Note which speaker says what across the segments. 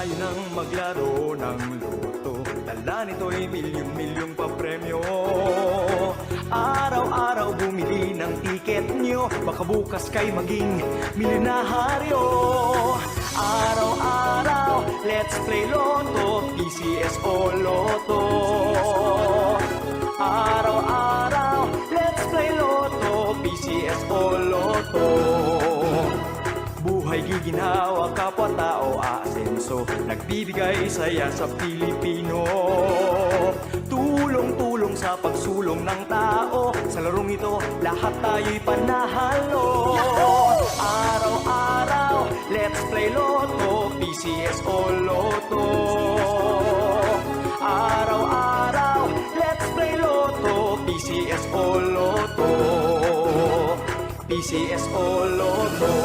Speaker 1: tayo nang maglaro ng loto. Dala nito'y milyong-milyong papremyo. Araw-araw bumili ng tiket nyo, baka bukas kay maging milyonaryo. Araw-araw, let's play Lotto, PCS o Lotto. Araw-araw, let's play Lotto, PCS o Lotto. Buhay giginhawa, kapwa-tao aasenso, nagbibigay saya sa Pilipino. Tulong-tulong sa pagsulong ng tao, sa larong ito lahat tayo'y panahalo. Araw-araw, let's play Lotto, PCS o Lotto. Araw-araw, let's play Lotto, PCS o Lotto. PCS o Lotto.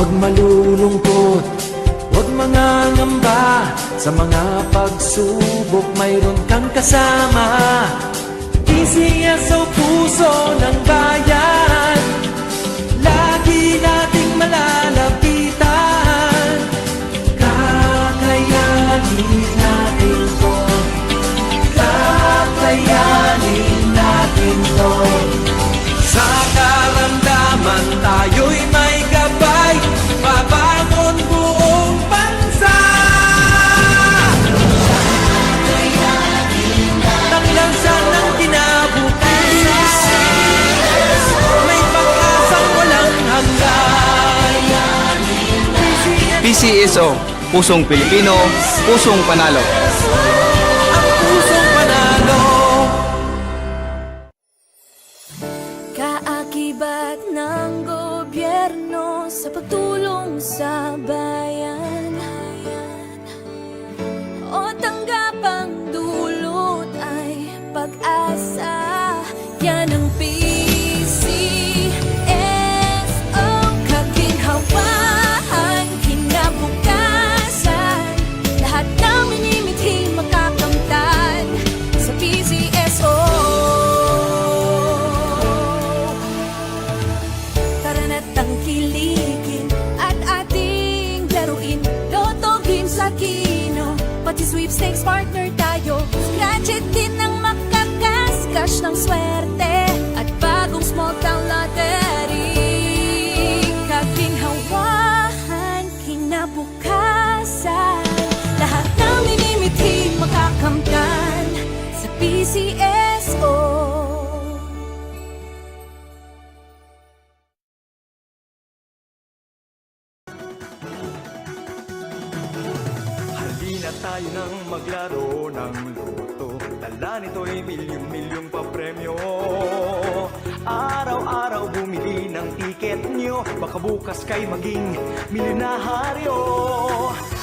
Speaker 2: Huwag malulungkot, huwag mangangamba, sa mga pagsubok mayroon kang kasama. PCS o puso ng bayan, lagi nating malalapitan. Kakayanin natin to, kakayanin natin to. Sa karamdaman tayo'y may gabay, babangon buong bansa. Taklansan ng kinabukasan, may pag-asang walang hanggan.
Speaker 3: PCSO, Pusong Pilipino, Pusong Panalo.
Speaker 2: Ang pusong panalo.
Speaker 4: Kaakibat ng gobyerno sa pagtulong sa bayan, o tanggapang dulot ay pag-asa. Yan ang PCSO, kaginhawaan, kinabukasan. Lahat ng minimithi makakamtan sa PCSO. Tara na't tangkilikin at ating laruin Lotto Games sa Kino, pati sweepstakes partner tayo. Scratch it din ang makakas-cash ng swerte at bagong small town lottery. Kaginhawahan, kinabukasan. Lahat ng minimithi makakamtan sa PCSO.
Speaker 1: Halina tayo nang maglaro ng loto. Dala nito'y milyong-milyong papremyo. Araw-araw bumili ng tiket nyo, baka bukas kay maging milyonaryo.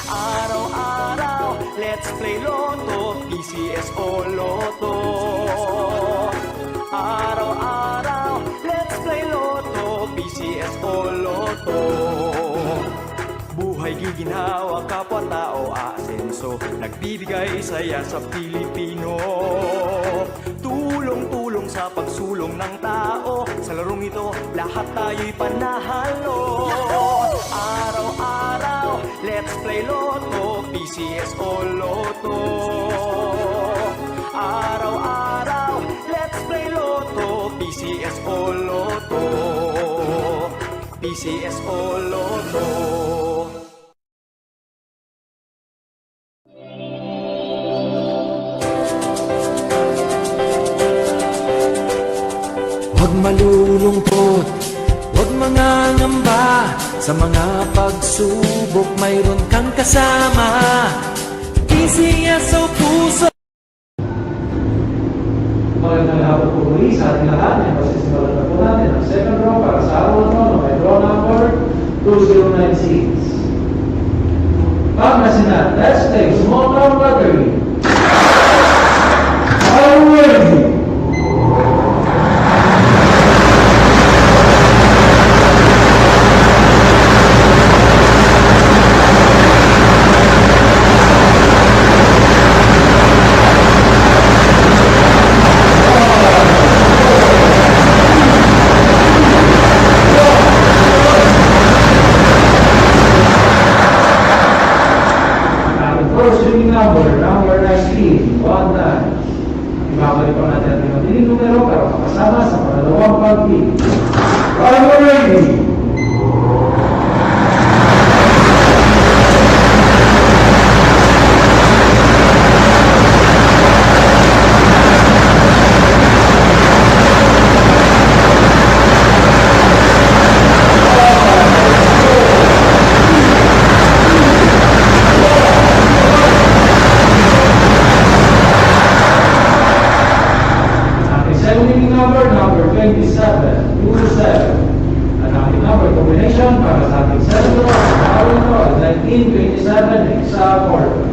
Speaker 1: Araw-araw, let's play Lotto, PCS o Lotto. Araw-araw, let's play Lotto, PCS o Lotto. Buhay giginhawa, kapwa-tao aasenso, nagbibigay saya sa Pilipino. Tulong-tulong sa pagsulong ng tao, sa larong ito lahat tayo'y panahalo. Araw-araw, let's play Lotto, PCS o Lotto. Araw-araw, let's play Lotto, PCS o Lotto. PCS o Lotto.
Speaker 2: Huwag malulungkot, huwag mangangamba, sa mga pagsubok mayroon kang kasama. PCS o puso.
Speaker 5: Magandang hapon po muli sa ating lahat. May pasisimulan na po natin ang second draw para sa araw na ito. May draw number 2096. Pangasinan, let's take small town lottery. Are you ready? number 19, 19. Ibabalik po natin ang matiling numero pero makasama sa pangalawang pag-ibig. Are you ready? Ating second number 27, 27. At ating number combination para sa ating second draw, sa araw ito ay 19, 27, hexa, 4.